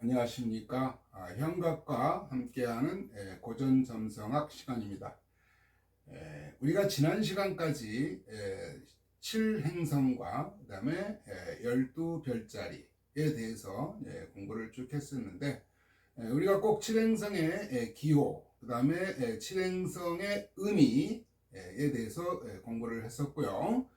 안녕하십니까. 형각과 함께하는 고전점성학 시간입니다. 우리가 지난 시간까지 7행성과 그 다음에 12별자리에 대해서 공부를 쭉 했었는데, 우리가 꼭 7행성의 기호, 그 다음에 7행성의 의미에 대해서 공부를 했었고요.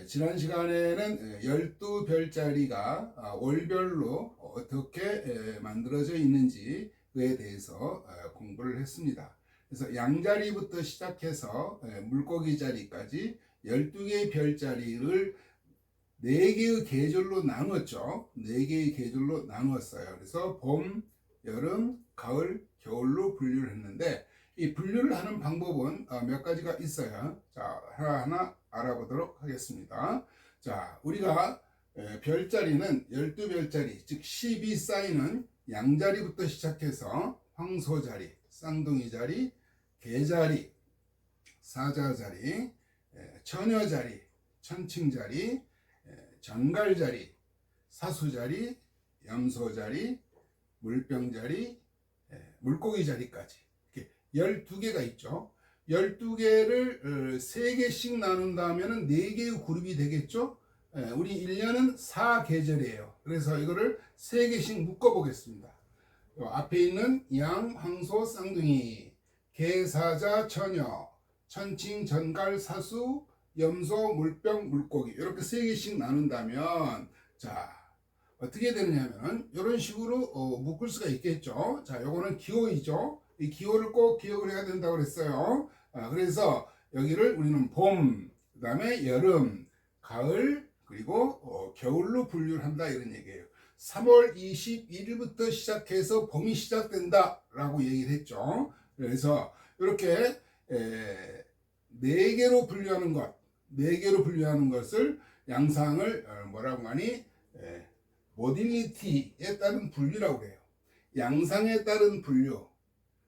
지난 시간에는 12별자리가 월별로 어떻게 만들어져 있는지에 대해서 공부를 했습니다. 그래서 양자리부터 시작해서 물고기 자리까지 12개의 별자리를 4개의 계절로 나누었죠. 4개의 계절로 나누었어요. 그래서 봄, 여름, 가을, 겨울로 분류를 했는데, 이 분류를 하는 방법은 몇 가지가 있어요. 자, 하나하나 알아보도록 하겠습니다. 자, 우리가 별자리는 12별자리, 즉 10이 쌓이는 양자리부터 시작해서 황소자리, 쌍둥이자리, 개자리, 사자자리, 처녀자리, 천칭자리, 전갈자리, 사수자리, 염소자리, 물병자리, 물고기자리까지 12개가 있죠. 12개를 3개씩 나눈다면 4개의 그룹이 되겠죠. 우리 1년은 4계절이에요. 그래서 이거를 3개씩 묶어 보겠습니다. 앞에 있는 양, 황소, 쌍둥이, 개, 사자, 처녀, 천칭, 전갈, 사수, 염소, 물병, 물고기 이렇게 3개씩 나눈다면 자 어떻게 되느냐면 이런 식으로 묶을 수가 있겠죠. 자, 요거는 기호이죠. 이 기호를 꼭 기억을 해야 된다고 그랬어요. 그래서 여기를 우리는 봄, 그 다음에 여름, 가을, 그리고 겨울로 분류를 한다 이런 얘기예요. 3월 21일부터 시작해서 봄이 시작된다 라고 얘기를 했죠. 그래서 이렇게 4개로 분류하는 것, 4개로 분류하는 것을 양상을 뭐라고 하니 모딜리티에 따른 분류라고 해요. 양상에 따른 분류.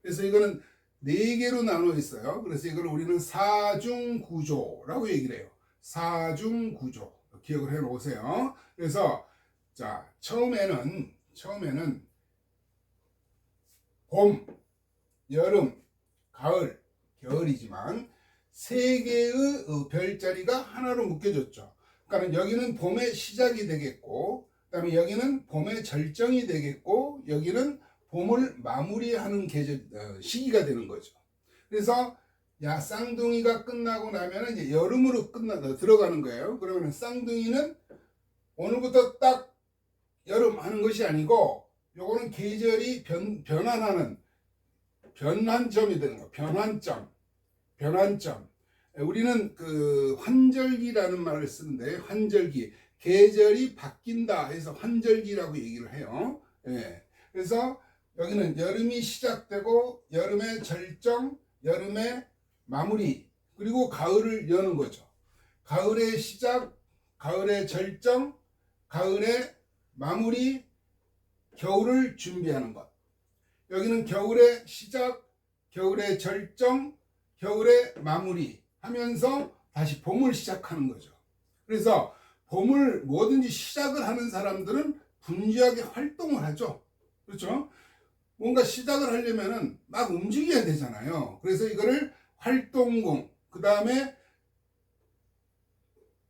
그래서 이거는 4개로 나눠 있어요. 그래서 이걸 우리는 사중구조라고 얘기를 해요. 사중구조. 기억을 해 놓으세요. 그래서 자, 처음에는 봄, 여름, 가을, 겨울이지만 3개의 별자리가 하나로 묶여졌죠. 그러니까 여기는 봄의 시작이 되겠고, 그 다음에 여기는 봄의 절정이 되겠고, 여기는 봄을 마무리하는 시기가 되는 거죠. 그래서 야, 쌍둥이가 끝나고 나면 이제 여름으로 들어가는 거예요. 그러면 쌍둥이는 오늘부터 딱 여름 하는 것이 아니고, 요거는 계절이 변환하는 변환점이 되는 거예요. 변환점. 우리는 그 환절기라는 말을 쓰는데, 환절기, 계절이 바뀐다 해서 환절기라고 얘기를 해요. 그래서 여기는 여름이 시작되고 여름의 절정, 여름의 마무리, 그리고 가을을 여는 거죠. 가을의 시작, 가을의 절정, 가을의 마무리, 겨울을 준비하는 것. 여기는 겨울의 시작, 겨울의 절정, 겨울의 마무리 하면서 다시 봄을 시작하는 거죠. 그래서 봄을 뭐든지 시작을 하는 사람들은 분주하게 활동을 하죠. 그렇죠? 뭔가 시작을 하려면은 막 움직여야 되잖아요. 그래서 이거를 활동공, 그 다음에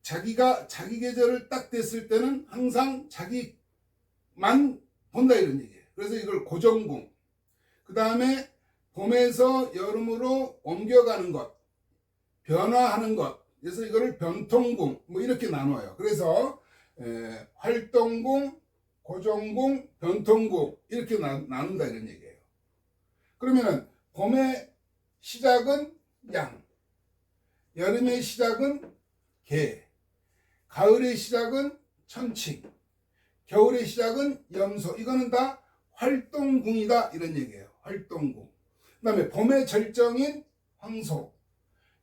자기가 자기 계절을 딱 됐을 때는 항상 자기만 본다 이런 얘기예요. 그래서 이걸 고정공, 그 다음에 봄에서 여름으로 옮겨가는 것, 변화하는 것, 그래서 이거를 변통공 뭐 이렇게 나눠요. 그래서 활동공, 고정공, 변통공 이렇게 나눈다 이런 얘기예요. 그러면은 봄의 시작은 양, 여름의 시작은 개, 가을의 시작은 천칭, 겨울의 시작은 염소. 이거는 다 활동궁이다 이런 얘기예요. 활동궁. 그 다음에 봄의 절정인 황소,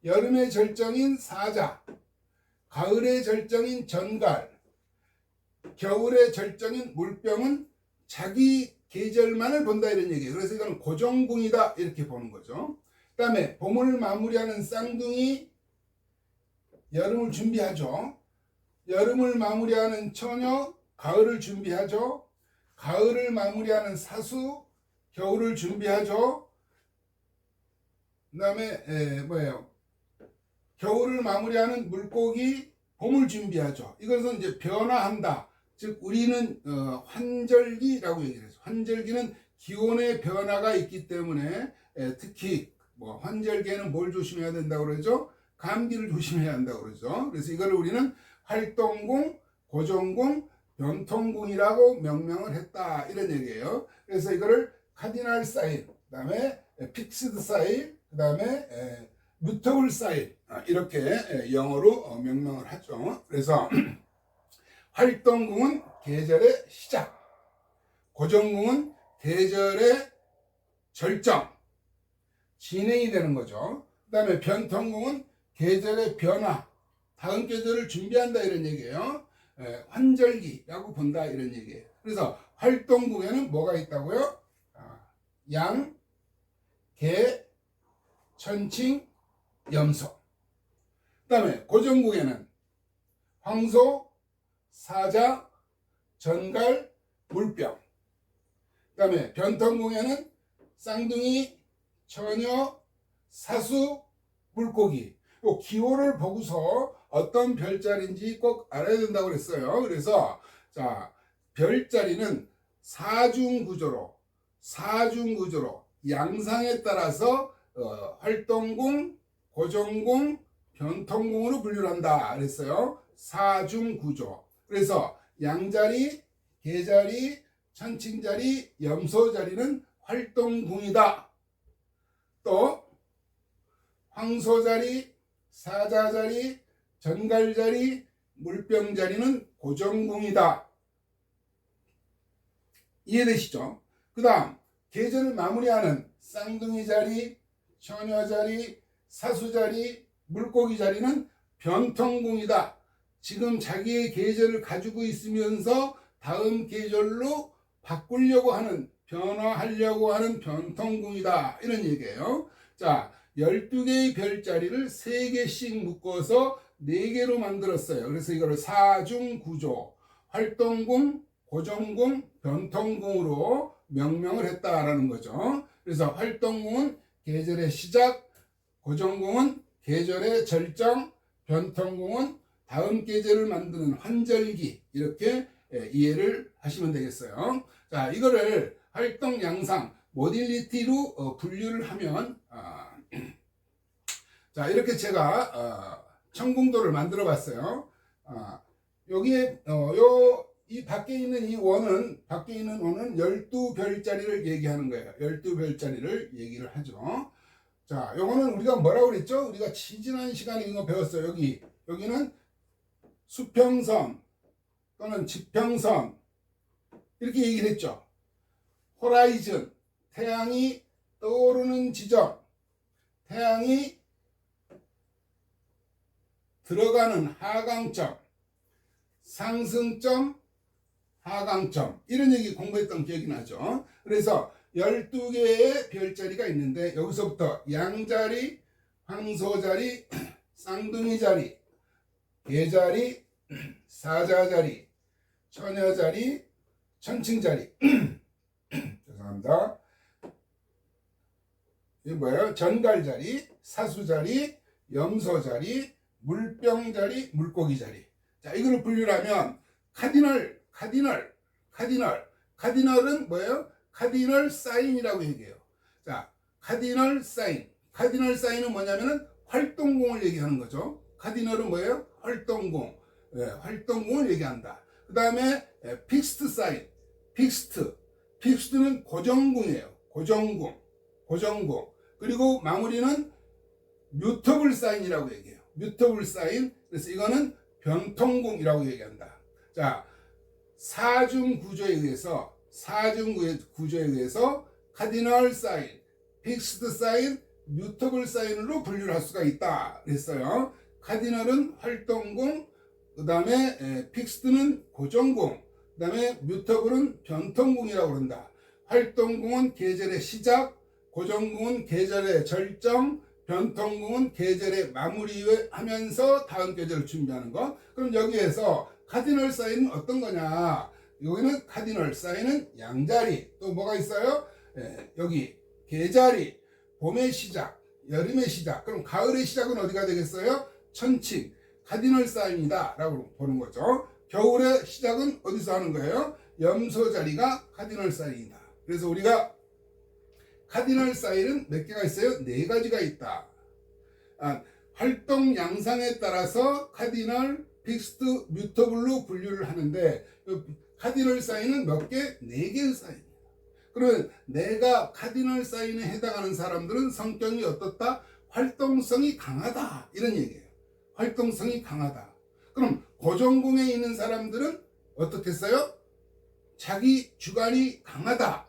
여름의 절정인 사자, 가을의 절정인 전갈, 겨울의 절정인 물병은 자기 계절만을 본다 이런 얘기예요. 그래서 이거는 고정궁이다 이렇게 보는 거죠. 그 다음에 봄을 마무리하는 쌍둥이, 여름을 준비하죠. 여름을 마무리하는 처녀, 가을을 준비하죠. 가을을 마무리하는 사수, 겨울을 준비하죠. 그 다음에 뭐예요? 겨울을 마무리하는 물고기, 봄을 준비하죠. 이것은 이제 변화한다. 즉 우리는 환절기라고 얘기를 해서, 환절기는 기온의 변화가 있기 때문에 특히 뭐 환절기에는 뭘 조심해야 된다고 그러죠? 감기를 조심해야 한다고 그러죠. 그래서 이거를 우리는 활동궁, 고정궁, 변통궁이라고 명명을 했다, 이런 얘기예요. 그래서 이거를 카디날 사인, 그 다음에 픽스드 사인, 그 다음에 뮤터블 사인, 이렇게 영어로 명명을 하죠. 그래서 활동궁은 계절의 시작, 고정궁은 계절의 절정, 진행이 되는 거죠. 그 다음에 변통궁은 계절의 변화, 다음 계절을 준비한다, 이런 얘기예요. 환절기라고 본다, 이런 얘기예요. 그래서 활동궁에는 뭐가 있다고요? 양, 개, 천칭, 염소. 그 다음에 고정궁에는 황소, 사자, 전갈, 물병. 그 다음에 변통궁에는 쌍둥이, 처녀, 사수, 물고기. 요 기호를 보고서 어떤 별자리인지 꼭 알아야 된다고 그랬어요. 그래서 자, 별자리는 사중구조로 양상에 따라서 활동궁, 고정궁, 변통궁으로 분류를 한다 그랬어요. 사중구조. 그래서 양자리, 개자리, 천칭자리, 염소자리는 활동궁이다. 또 황소자리, 사자자리, 전갈자리, 물병자리는 고정궁이다. 이해되시죠? 그 다음 계절을 마무리하는 쌍둥이자리, 처녀자리, 사수자리, 물고기자리는 변통궁이다. 지금 자기의 계절을 가지고 있으면서 다음 계절로 바꾸려고 하는, 변화하려고 하는 변통궁이다, 이런 얘기예요. 자, 12개의 별자리를 3개씩 묶어서 4개로 만들었어요. 그래서 이거를 사중구조, 활동궁, 고정궁, 변통궁으로 명명을 했다라는 거죠. 그래서 활동궁은 계절의 시작, 고정궁은 계절의 절정, 변통궁은 다음 계절을 만드는 환절기, 이렇게 이해를 하시면 되겠어요. 자, 이거를 활동 양상, 모딜리티로 분류를 하면, 자, 이렇게 제가 청궁도를 만들어 봤어요. 여기에 이 밖에 있는 이 원은, 밖에 있는 원은 12별자리를 얘기하는 거예요. 12별자리를 얘기를 하죠. 자, 요거는 우리가 뭐라고 그랬죠? 우리가 지난 시간에 이거 배웠어요. 여기는 수평선 또는 지평선, 이렇게 얘기를 했죠. 호라이즌, 태양이 떠오르는 지점, 태양이 들어가는 하강점, 상승점, 하강점, 이런 얘기 공부했던 기억이 나죠. 그래서 12개의 별자리가 있는데 여기서부터 양자리, 황소자리, 쌍둥이자리, 개자리, 사자자리, 처녀자리, 천칭자리 죄송합니다. 이게 뭐예요? 전갈자리, 사수자리, 염소자리, 물병자리, 물고기자리. 자, 이거를 분류를 하면 카디널은 뭐예요? 카디널 사인이라고 얘기해요. 자, 카디널 사인은 뭐냐면은 활동궁을 얘기하는 거죠. 카디널은 뭐예요? 활동궁. 활동궁을 얘기한다. 그 다음에 픽스트 사인, 픽스트는 고정궁이에요. 고정궁. 그리고 마무리는 뮤터블 사인이라고 얘기해요. 뮤터블 사인. 그래서 이거는 변통궁이라고 얘기한다. 자, 사중구조에 의해서 카디널 사인, 픽스드 사인, 뮤터블 사인으로 분류를 할 수가 있다 그랬어요. 카디널은 활동궁, 그 다음에 픽스드는 고정궁, 그 다음에 뮤터블은 변통궁이라고 그런다. 활동궁은 계절의 시작, 고정궁은 계절의 절정, 변통궁은 계절의 마무리하면서 다음 계절을 준비하는 거. 그럼 여기에서 카디널 사인은 어떤 거냐? 여기는 카디널 사인은 양자리. 또 뭐가 있어요? 여기 계자리. 봄의 시작, 여름의 시작. 그럼 가을의 시작은 어디가 되겠어요? 천칭. 카디널 사인이다 라고 보는 거죠. 겨울의 시작은 어디서 하는 거예요? 염소 자리가 카디널 사인이다. 그래서 우리가 카디널 사인은 몇 개가 있어요? 네 가지가 있다. 활동 양상에 따라서 카디널, 픽스드, 뮤터블로 분류를 하는데 카디널 사인은 몇 개? 네 개의 사인입니다. 그러면 내가 카디널 사인에 해당하는 사람들은 성격이 어떻다? 활동성이 강하다 이런 얘기예요. 활동성이 강하다. 그럼 고정궁에 있는 사람들은 어떻겠어요? 자기 주관이 강하다.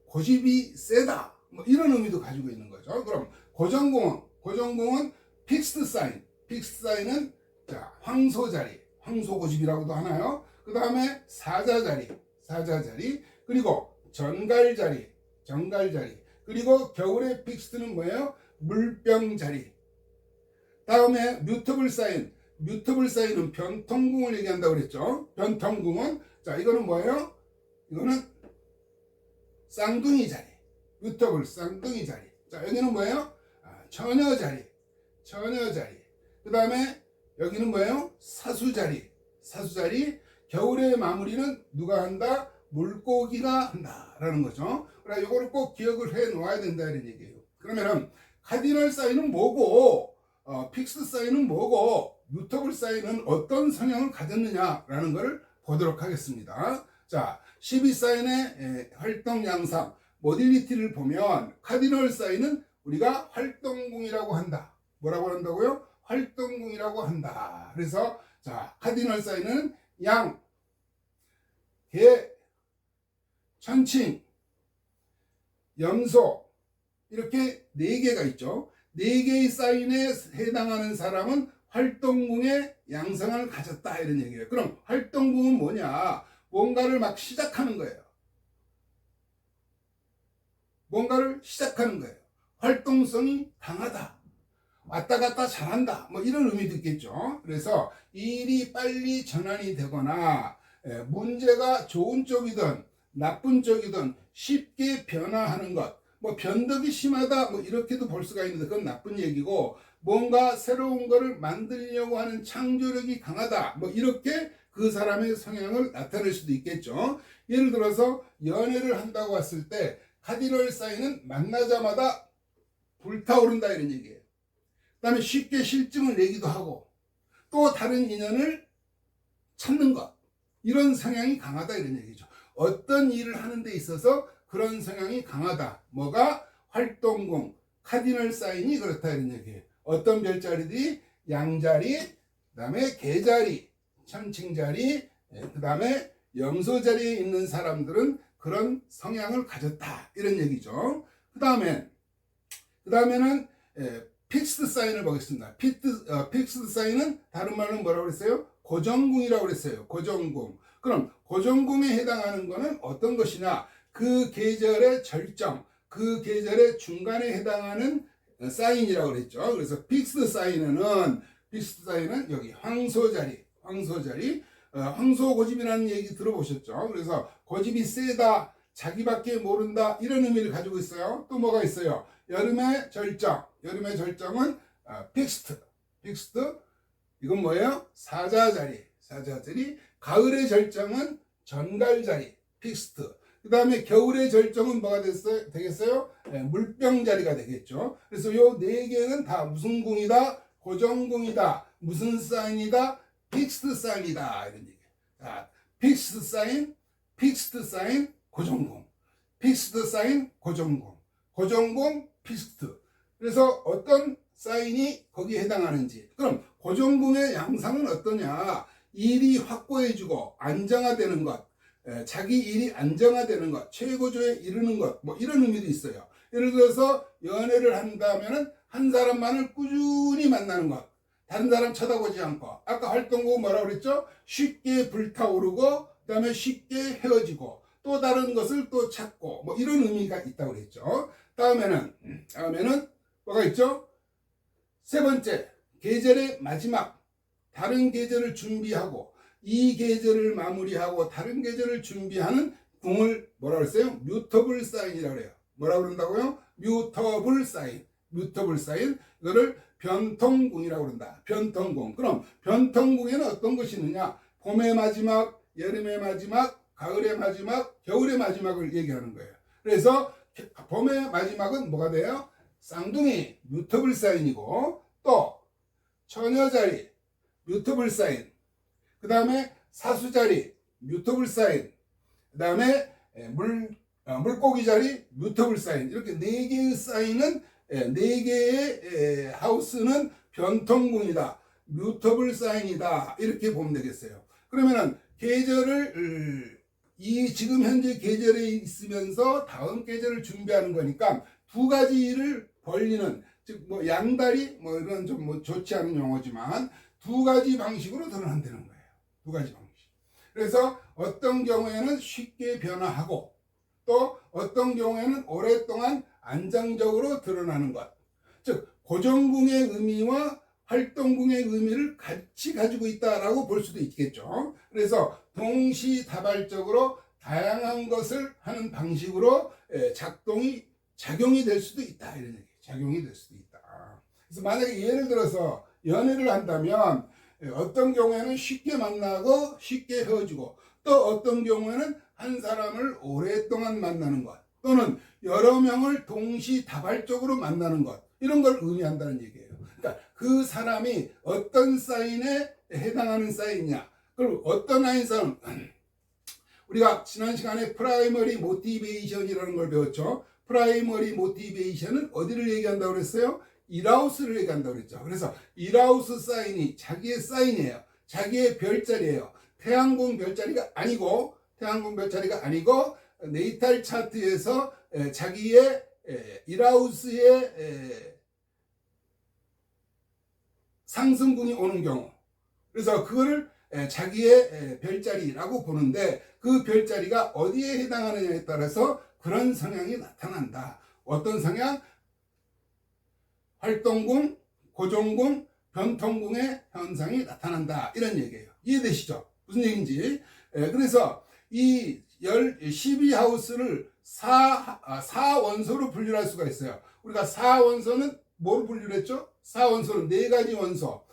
고집이 세다. 뭐 이런 의미도 가지고 있는 거죠. 그럼 고정궁은 픽스드 사인. 픽스드 사인은 자, 황소자리. 황소고집이라고도 하나요? 그 다음에 사자자리. 그리고 전갈자리. 그리고 겨울의 픽스드는 뭐예요? 물병자리. 다음에 뮤터블 사인은 변통궁을 얘기한다고 그랬죠. 변통궁은 자, 이거는 뭐예요? 이거는 쌍둥이 자리. 뮤터블 쌍둥이 자리. 자, 여기는 뭐예요? 처녀자리. 그 다음에 여기는 뭐예요? 사수자리. 겨울의 마무리는 누가 한다? 물고기가 한다 라는 거죠. 그러니까 이거를 꼭 기억을 해 놓아야 된다 이런 얘기예요. 그러면은 카디널 사인은 뭐고 픽스 사인은 뭐고 뮤터블 사인은 어떤 성향을 가졌느냐라는 것을 보도록 하겠습니다. 자, 12사인의 활동 양상 모딜리티를 보면 카디널 사인은 우리가 활동궁이라고 한다. 뭐라고 한다고요? 활동궁이라고 한다. 그래서 자, 카디널 사인은 양, 개, 천칭, 염소 이렇게 네 개가 있죠. 네 개의 사인에 해당하는 사람은 활동궁의 양상을 가졌다 이런 얘기예요. 그럼 활동궁은 뭐냐? 뭔가를 막 시작하는 거예요. 활동성이 강하다. 왔다 갔다 잘한다. 뭐 이런 의미도 있겠죠. 그래서 일이 빨리 전환이 되거나 문제가 좋은 쪽이든 나쁜 쪽이든 쉽게 변화하는 것. 뭐 변덕이 심하다 뭐 이렇게도 볼 수가 있는데 그건 나쁜 얘기고 뭔가 새로운 거를 만들려고 하는 창조력이 강하다 뭐 이렇게 그 사람의 성향을 나타낼 수도 있겠죠. 예를 들어서 연애를 한다고 했을 때 카디널 사인은 만나자마자 불타오른다 이런 얘기예요. 그 다음에 쉽게 실증을 내기도 하고 또 다른 인연을 찾는 것 이런 성향이 강하다 이런 얘기죠. 어떤 일을 하는 데 있어서 그런 성향이 강하다. 뭐가? 활동궁, 카디널 사인이 그렇다 이런 얘기예요. 어떤 별자리들이 양자리, 그 다음에 개자리, 천칭자리, 그 다음에 염소자리에 있는 사람들은 그런 성향을 가졌다 이런 얘기죠. 그 다음에는 픽스드 사인을 보겠습니다. 픽스드 사인은 다른 말로 뭐라고 그랬어요? 고정궁이라고 그랬어요. 고정궁. 그럼 고정궁에 해당하는 것은 어떤 것이냐? 그 계절의 절정, 그 계절의 중간에 해당하는 사인이라고 그랬죠. 그래서 픽스드 사인은 여기 황소자리, 황소 고집이라는 얘기 들어보셨죠? 그래서 고집이 세다, 자기밖에 모른다 이런 의미를 가지고 있어요. 또 뭐가 있어요? 여름의 절정은 픽스드. 이건 뭐예요? 사자자리. 가을의 절정은 전갈자리, 픽스드. 그 다음에 겨울의 절정은 뭐가 되겠어요? 물병자리가 되겠죠. 그래서 요 네 개는 다 무슨 궁이다? 고정궁이다. 무슨 사인이다? 픽스드 사인이다. 이런 얘기. 픽스드 사인, 고정궁. 픽스드 사인, 고정궁, 픽스드. 그래서 어떤 사인이 거기에 해당하는지. 그럼 고정궁의 양상은 어떠냐? 일이 확고해지고 안정화되는 것. 자기 일이 안정화되는 것, 최고조에 이르는 것, 뭐 이런 의미도 있어요. 예를 들어서 연애를 한다면은 한 사람만을 꾸준히 만나는 것, 다른 사람 쳐다보지 않고. 아까 활동곡 뭐라고 그랬죠? 쉽게 불타오르고, 그 다음에 쉽게 헤어지고, 또 다른 것을 또 찾고, 뭐 이런 의미가 있다고 그랬죠. 다음에는 뭐가 있죠? 세 번째, 계절의 마지막, 다른 계절을 준비하고, 이 계절을 마무리하고 다른 계절을 준비하는 궁을 뭐라 그랬어요? 뮤터블 사인이라고 그래요. 뭐라고 그런다고요? 뮤터블 사인. 뮤터블 사인. 이거를 변통궁이라고 그런다. 변통궁. 그럼 변통궁에는 어떤 것이 있느냐? 봄의 마지막, 여름의 마지막, 가을의 마지막, 겨울의 마지막을 얘기하는 거예요. 그래서 봄의 마지막은 뭐가 돼요? 쌍둥이, 뮤터블 사인이고, 또 처녀자리, 뮤터블 사인, 그 다음에 사수자리, 뮤터블 사인, 그 다음에 물고기 자리, 뮤터블 사인. 이렇게 4개의 사인은, 4개의 하우스는 변통궁이다. 뮤터블 사인이다. 이렇게 보면 되겠어요. 그러면은 계절을 지금 현재 계절에 있으면서 다음 계절을 준비하는 거니까 두 가지를 벌리는, 즉 뭐 양다리 뭐 이런 좀 뭐 좋지 않은 용어지만 두 가지 방식으로 드러난다는 거예요. 두 가지 방식. 그래서 어떤 경우에는 쉽게 변화하고 또 어떤 경우에는 오랫동안 안정적으로 드러나는 것. 즉 고정궁의 의미와 활동궁의 의미를 같이 가지고 있다라고 볼 수도 있겠죠. 그래서 동시다발적으로 다양한 것을 하는 방식으로 작용이 될 수도 있다. 이런 얘기. 작용이 될 수도 있다. 그래서 만약에 예를 들어서 연애를 한다면 어떤 경우에는 쉽게 만나고 쉽게 헤어지고 또 어떤 경우에는 한 사람을 오랫동안 만나는 것 또는 여러 명을 동시다발적으로 만나는 것 이런 걸 의미한다는 얘기예요. 그러니까 그 사람이 어떤 사인에 해당하는 사인이냐 그리고 어떤 사인 우리가 지난 시간에 프라이머리 모티베이션이라는 걸 배웠죠. 프라이머리 모티베이션은 어디를 얘기한다고 그랬어요? 일하우스를 얘기한다고 그랬죠. 그래서 일하우스 사인이 자기의 사인이에요. 자기의 별자리예요. 태양궁 별자리가 아니고 네이탈 차트에서 자기의 일하우스의 상승궁이 오는 경우 그래서 그거를 자기의 별자리라고 보는데 그 별자리가 어디에 해당하느냐에 따라서 그런 성향이 나타난다. 어떤 성향? 활동궁, 고정궁, 변통궁의 현상이 나타난다. 이런 얘기예요. 이해되시죠? 무슨 얘기인지. 그래서 이 12하우스를 4원소로 분류할 수가 있어요. 우리가 4원소는 뭐로 분류를 했죠? 4원소는 4가지 원소.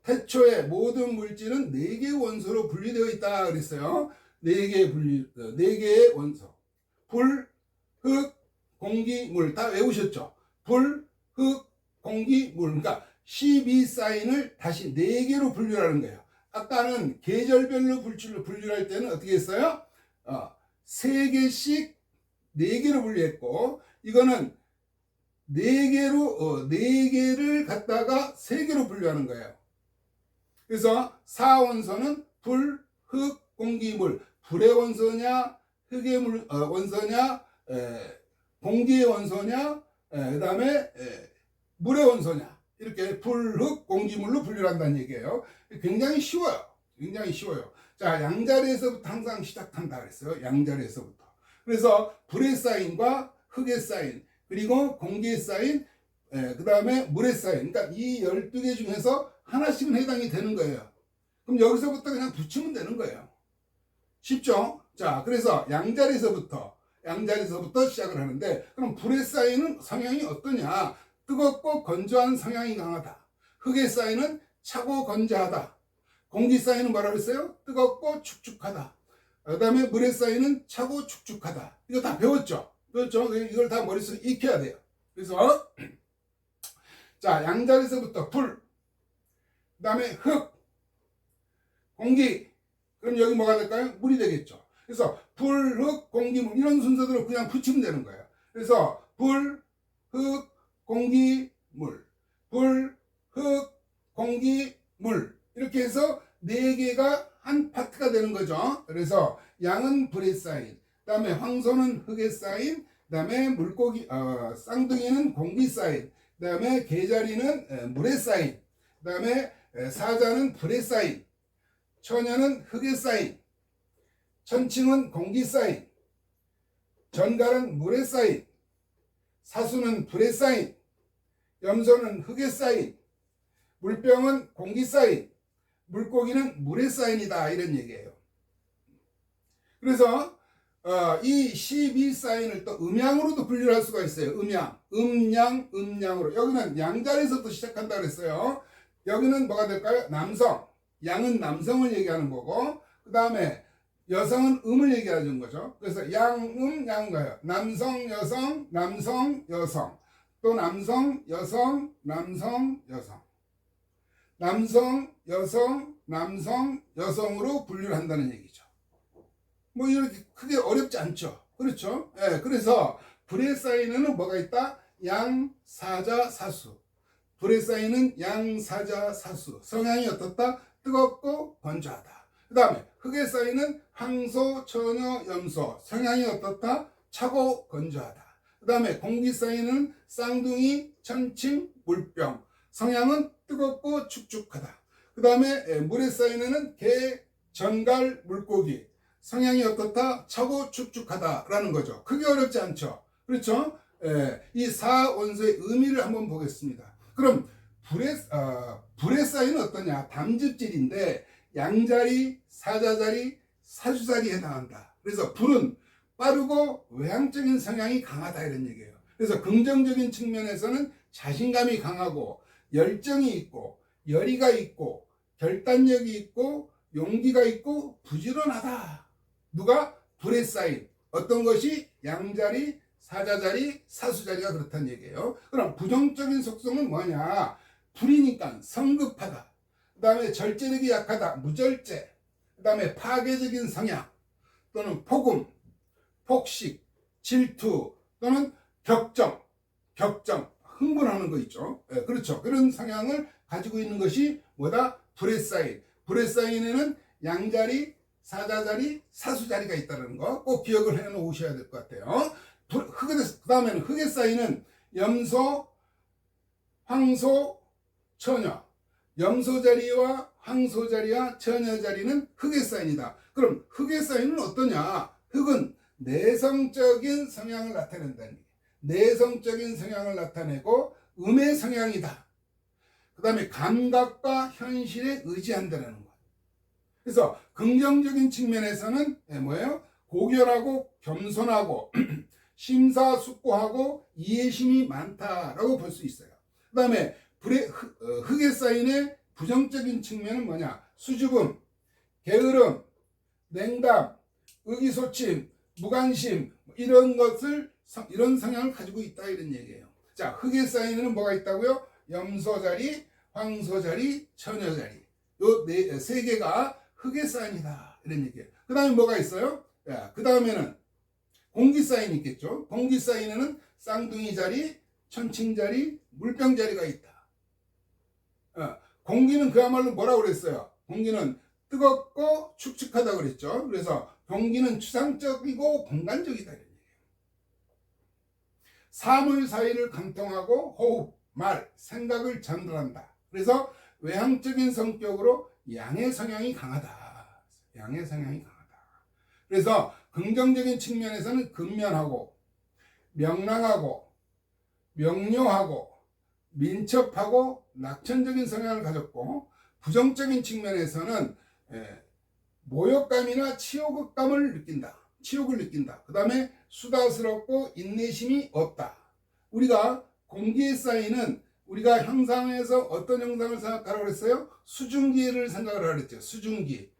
태초에 모든 물질은 4개의 원소로 분리되어 있다 그랬어요. 4개의 원소. 불, 흙, 공기, 물. 다 외우셨죠? 불, 흙, 공기, 물. 그러니까 12사인을 다시 4개로 분류하는 거예요. 아까는 계절별로 분류할 때는 어떻게 했어요? 3개씩 4개로 분류했고, 이거는 4개를 갖다가 3개로 분류하는 거예요. 그래서 4원소는 불, 흙, 공기, 물. 불의 원소냐, 흙의 원소냐, 공기의 원소냐, 그 다음에 물의 원소냐. 이렇게 불, 흙, 공기, 물로 분류를 한다는 얘기예요. 굉장히 쉬워요. 굉장히 쉬워요. 자, 양자리에서부터 항상 시작한다 그랬어요. 양자리에서부터. 그래서 불의 사인과 흙의 사인, 그리고 공기의 사인, 그 다음에 물의 사인. 그러니까 이 12개 중에서 하나씩은 해당이 되는 거예요. 그럼 여기서부터 그냥 붙이면 되는 거예요. 쉽죠? 자, 그래서 양자리에서부터 시작을 하는데, 그럼 불의 사인은 성향이 어떠냐? 뜨겁고 건조한 성향이 강하다. 흙의 사인은 차고 건조하다. 공기 사인은 뭐라고 했어요? 뜨겁고 축축하다. 그 다음에 물의 사인은 차고 축축하다. 이거 다 배웠죠? 그렇죠? 이걸 다 머릿속에 익혀야 돼요. 그래서 자, 양자리에서부터 불, 그 다음에 흙, 공기. 그럼 여기 뭐가 될까요? 물이 되겠죠. 그래서 불, 흙, 공기, 물 이런 순서대로 그냥 붙이면 되는 거예요. 그래서 불, 흙, 공기, 물. 불, 흙, 공기, 물. 이렇게 해서 4개가 한 파트가 되는 거죠. 그래서 양은 불의 사인, 그 다음에 황소는 흙의 사인, 그 다음에 쌍둥이는 공기 사인, 그 다음에 개자리는 물의 사인, 그 다음에 사자는 불의 사인, 처녀는 흙의 사인, 천칭은 공기 사인, 전갈은 물의 사인, 사수는 불의 사인, 염소는 흙의 사인, 물병은 공기 사인, 물고기는 물에 쌓인이다 이런 얘기예요. 그래서 이 12사인을 또 음양으로도 분류할 수가 있어요. 음양, 음양으로. 여기는 양자리에서부터 시작한다 그랬어요. 여기는 뭐가 될까요? 남성, 양은 남성을 얘기하는 거고, 그 다음에 여성은 음을 얘기하는 거죠. 그래서 양가요. 남성, 여성, 남성, 여성. 또 남성, 여성, 남성, 여성. 남성, 여성, 남성, 여성으로 분류를 한다는 얘기죠. 뭐 이렇게 크게 어렵지 않죠. 그렇죠? 예, 그래서 불에 쌓이는 뭐가 있다? 양, 사자, 사수. 불에 쌓이는 양, 사자, 사수. 성향이 어떻다? 뜨겁고 건조하다. 그 다음에 흙에 쌓이는 황소, 처녀, 염소. 성향이 어떻다? 차고 건조하다. 그 다음에 공기 쌓이는 쌍둥이, 천칭, 물병. 성향은 뜨겁고 축축하다. 그 다음에 물에 쌓이는 개, 전갈, 물고기. 성향이 어떻다? 차고 축축하다라는 거죠. 크게 어렵지 않죠. 그렇죠? 이 사원소의 의미를 한번 보겠습니다. 그럼 불의 쌓이는 어떠냐? 담즙질인데 양자리, 사자자리, 사주자리에 해당한다. 그래서 불은 빠르고 외향적인 성향이 강하다 이런 얘기예요. 그래서 긍정적인 측면에서는 자신감이 강하고 열정이 있고 열의가 있고 결단력이 있고 용기가 있고 부지런하다. 누가? 불에 쌓인 어떤 것이 양자리, 사자자리, 사수자리가 그렇다는 얘기예요. 그럼 부정적인 속성은 뭐냐? 불이니까 성급하다. 그 다음에 절제력이 약하다. 무절제. 그 다음에 파괴적인 성향 또는 폭음, 폭식, 질투 또는 격정, 흥분하는 거 있죠. 그렇죠. 그런 성향을 가지고 있는 것이 뭐다? 불에 쌓인. 불에 쌓인에는 양자리, 사자자리, 사수자리가 있다는 거 꼭 기억을 해 놓으셔야 될 것 같아요. 그 다음에는 흙에 쌓이는 염소, 황소, 처녀. 염소자리와 황소자리와 처녀자리는 흙에 쌓인이다. 그럼 흙에 쌓이는 어떠냐? 흙은 내성적인 성향을 나타낸다는 얘기예요. 내성적인 성향을 나타내고 음의 성향이다. 그 다음에 감각과 현실에 의지한다는 것. 그래서 긍정적인 측면에서는 뭐예요? 고결하고 겸손하고 심사숙고하고 이해심이 많다라고 볼 수 있어요. 그 다음에 흙에 쌓인의 부정적인 측면은 뭐냐? 수줍음, 게으름, 냉담, 의기소침, 무관심 이런 성향을 가지고 있다 이런 얘기예요. 자, 흙에 쌓이는 뭐가 있다고요? 염소자리, 황소자리, 처녀자리. 요 세 개가 흙에 쌓인이다 이런 얘기예요. 그 다음에 뭐가 있어요? 그 다음에는 공기 쌓인 있겠죠. 공기 쌓인에는 쌍둥이 자리, 천칭 자리, 물병 자리가 있다. 공기는 그야말로 뭐라고 그랬어요? 공기는 뜨겁고 축축하다 그랬죠. 그래서 공기는 추상적이고 공간적이다 이런 얘기예요. 사물 사이를 관통하고 호흡, 말, 생각을 전달한다. 그래서 외향적인 성격으로 양의 성향이 강하다. 양의 성향이 강하다. 그래서 긍정적인 측면에서는 근면하고 명랑하고 명료하고 민첩하고 낙천적인 성향을 가졌고 부정적인 측면에서는 모욕감이나 치욕감을 느낀다. 치욕을 느낀다. 그 다음에 수다스럽고 인내심이 없다. 우리가 공기에 쌓이는 우리가 형상에서 어떤 형상을 생각하라고 그랬어요? 수증기를 생각을 하라 그랬죠. 수증기.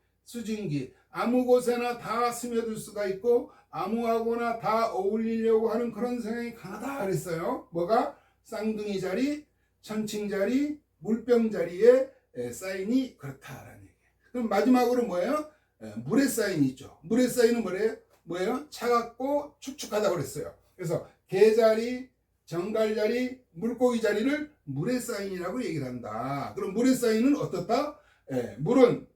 아무 곳에나 다 스며들 수가 있고 아무하고나 다 어울리려고 하는 그런 성향이 강하다 그랬어요. 뭐가? 쌍둥이 자리, 천칭 자리, 물병 자리에 쌓인이 그렇다라는 얘기예요. 그럼 마지막으로 뭐예요? 물에 쌓인이 있죠. 물에 쌓이는 뭐예요? 차갑고 축축하다고 그랬어요. 그래서 개자리, 정갈자리, 물고기 자리를 물에 쌓인이라고 얘기를 한다. 그럼 물에 쌓인은 어떻다? 물은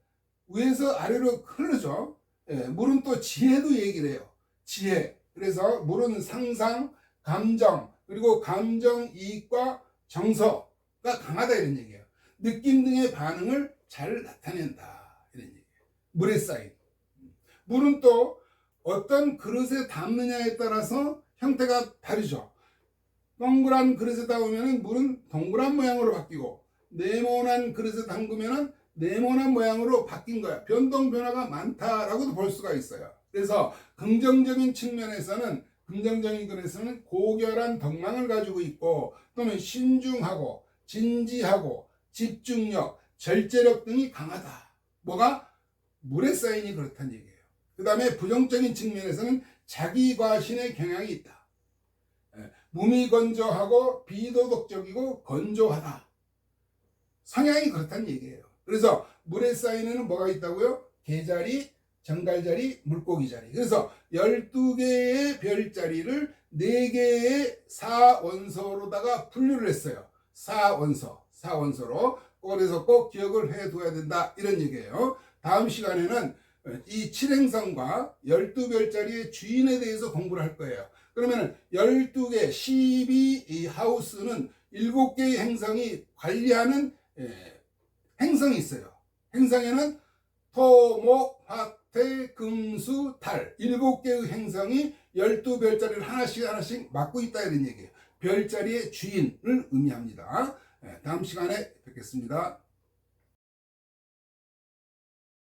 위에서 아래로 흐르죠. 물은 또 지혜도 얘기를 해요. 지혜. 그래서 물은 상상, 감정, 그리고 감정, 이익과 정서가 강하다 이런 얘기예요. 느낌 등의 반응을 잘 나타낸다 이런 얘기예요. 물에 쌓인. 물은 또 어떤 그릇에 담느냐에 따라서 형태가 다르죠. 동그란 그릇에 담으면 물은 동그란 모양으로 바뀌고 네모난 그릇에 담그면 네모난 모양으로 바뀐 거야. 변동 변화가 많다라고도 볼 수가 있어요. 그래서 긍정적인 측면에서는 고결한 덕망을 가지고 있고 또는 신중하고 진지하고 집중력, 절제력 등이 강하다. 뭐가? 물의 사인이 그렇다는 얘기예요. 그 다음에 부정적인 측면에서는 자기 과신의 경향이 있다. 무미건조하고 비도덕적이고 건조하다. 성향이 그렇다는 얘기예요. 그래서 물의 사인에는 뭐가 있다고요? 개자리, 정갈자리, 물고기 자리. 그래서 12개의 별자리를 4개의 사원소로다가 분류를 했어요. 사원소로. 그래서 꼭 기억을 해둬야 된다. 이런 얘기예요. 다음 시간에는 이 7행성과 12별자리의 주인에 대해서 공부를 할 거예요. 그러면 12개, 12 하우스는 7개의 행성이 관리하는 행성이 있어요. 행성에는 토, 목, 화, 토, 금, 수, 달 7개의 행성이 12별자리를 하나씩 맡고 있다 이런 얘기예요. 별자리의 주인을 의미합니다. 다음 시간에 뵙겠습니다.